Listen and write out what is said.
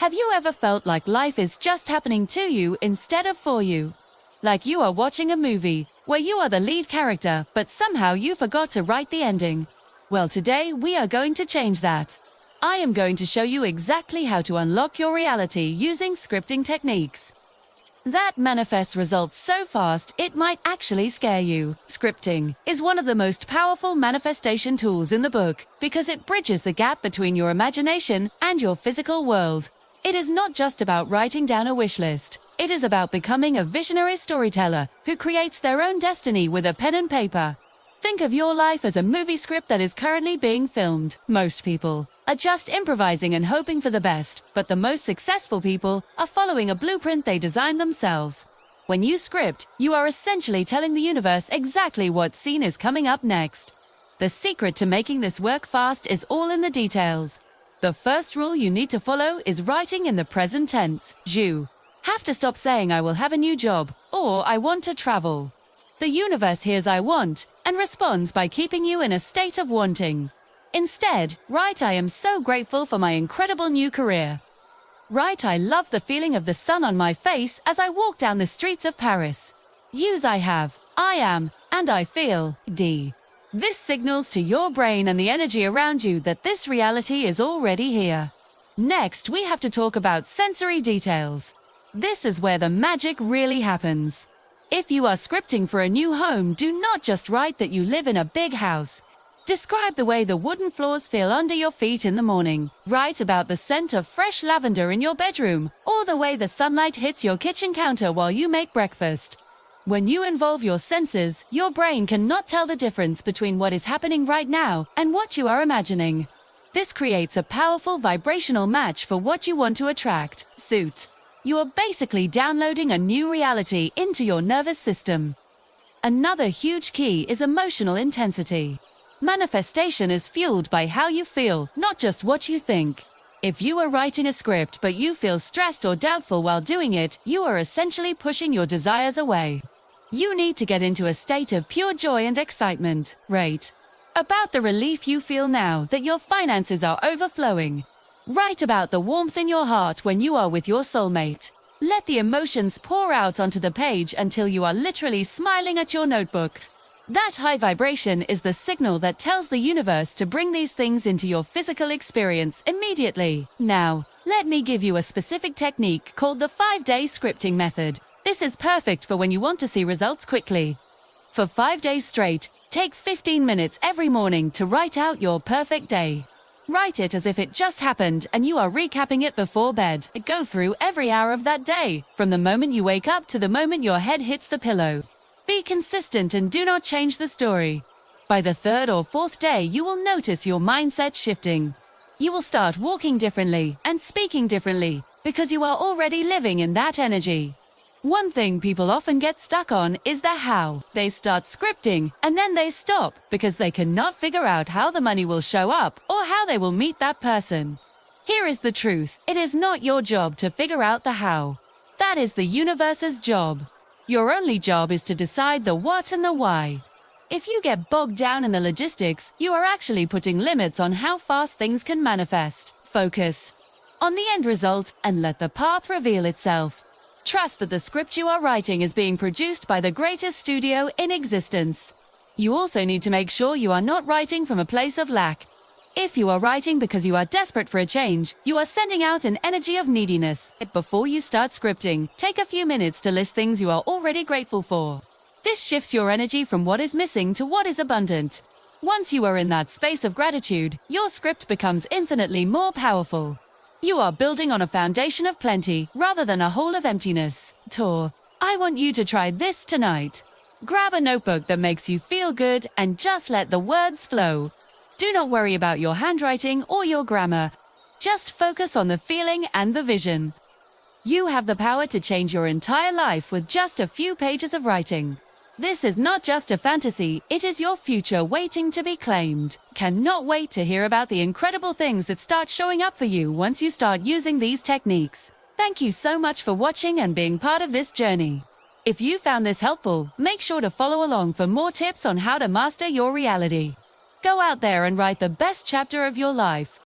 Have you ever felt like life is just happening to you instead of for you? Like you are watching a movie where you are the lead character, but somehow you forgot to write the ending. Well, today we are going to change that. I am going to show you exactly how to unlock your reality using scripting techniques that manifest results so fast it might actually scare you. Scripting is one of the most powerful manifestation tools in the book because it bridges the gap between your imagination and your physical world. It is not just about writing down a wish list. It is about becoming a visionary storyteller who creates their own destiny with a pen and paper. Think of your life as a movie script that is currently being filmed. Most people are just improvising and hoping for the best, but the most successful people are following a blueprint they designed themselves. When you script, you are essentially telling the universe exactly what scene is coming up next. The secret to making this work fast is all in the details. The first rule you need to follow is writing in the present tense. You have to stop saying I will have a new job or I want to travel. The universe hears I want and responds by keeping you in a state of wanting. Instead, write I am so grateful for my incredible new career. Write I love the feeling of the sun on my face as I walk down the streets of Paris. Use I have, I am, and I feel. D. This signals to your brain and the energy around you that this reality is already here. Next, we have to talk about sensory details. This is where the magic really happens. If you are scripting for a new home, do not just write that you live in a big house. Describe the way the wooden floors feel under your feet in the morning. Write about the scent of fresh lavender in your bedroom, or the way the sunlight hits your kitchen counter while you make breakfast. When you involve your senses, your brain cannot tell the difference between what is happening right now and what you are imagining. This creates a powerful vibrational match for what you want to attract. Suit. You are basically downloading a new reality into your nervous system. Another huge key is emotional intensity. Manifestation is fueled by how you feel, not just what you think. If you are writing a script but you feel stressed or doubtful while doing it, you are essentially pushing your desires away. You need to get into a state of pure joy and excitement. Rate about the relief you feel now that your finances are overflowing. Write about the warmth in your heart when you are with your soulmate. Let the emotions pour out onto the page until you are literally smiling at your notebook. That high vibration is the signal that tells the universe to bring these things into your physical experience immediately. Now, let me give you a specific technique called the 5-day scripting method. This is perfect for when you want to see results quickly. For 5 days straight, take 15 minutes every morning to write out your perfect day. Write it as if it just happened and you are recapping it before bed. Go through every hour of that day, from the moment you wake up to the moment your head hits the pillow. Be consistent and do not change the story. By the 3rd or 4th day, you will notice your mindset shifting. You will start walking differently and speaking differently because you are already living in that energy. One thing people often get stuck on is the how. They start scripting and then they stop because they cannot figure out how the money will show up or how they will meet that person. Here is the truth. It is not your job to figure out the how. That is the universe's job. Your only job is to decide the what and the why. If you get bogged down in the logistics, you are actually putting limits on how fast things can manifest. Focus on the end result and let the path reveal itself. Trust that the script you are writing is being produced by the greatest studio in existence. You also need to make sure you are not writing from a place of lack. If you are writing because you are desperate for a change, you are sending out an energy of neediness. Before you start scripting, take a few minutes to list things you are already grateful for. This shifts your energy from what is missing to what is abundant. Once you are in that space of gratitude, your script becomes infinitely more powerful. You are building on a foundation of plenty rather than a hole of emptiness. Tour. I want you to try this tonight. Grab a notebook that makes you feel good and just let the words flow. Do not worry about your handwriting or your grammar. Just focus on the feeling and the vision. You have the power to change your entire life with just a few pages of writing. This is not just a fantasy, it is your future waiting to be claimed. Cannot wait to hear about the incredible things that start showing up for you once you start using these techniques. Thank you so much for watching and being part of this journey. If you found this helpful, make sure to follow along for more tips on how to master your reality. Go out there and write the best chapter of your life.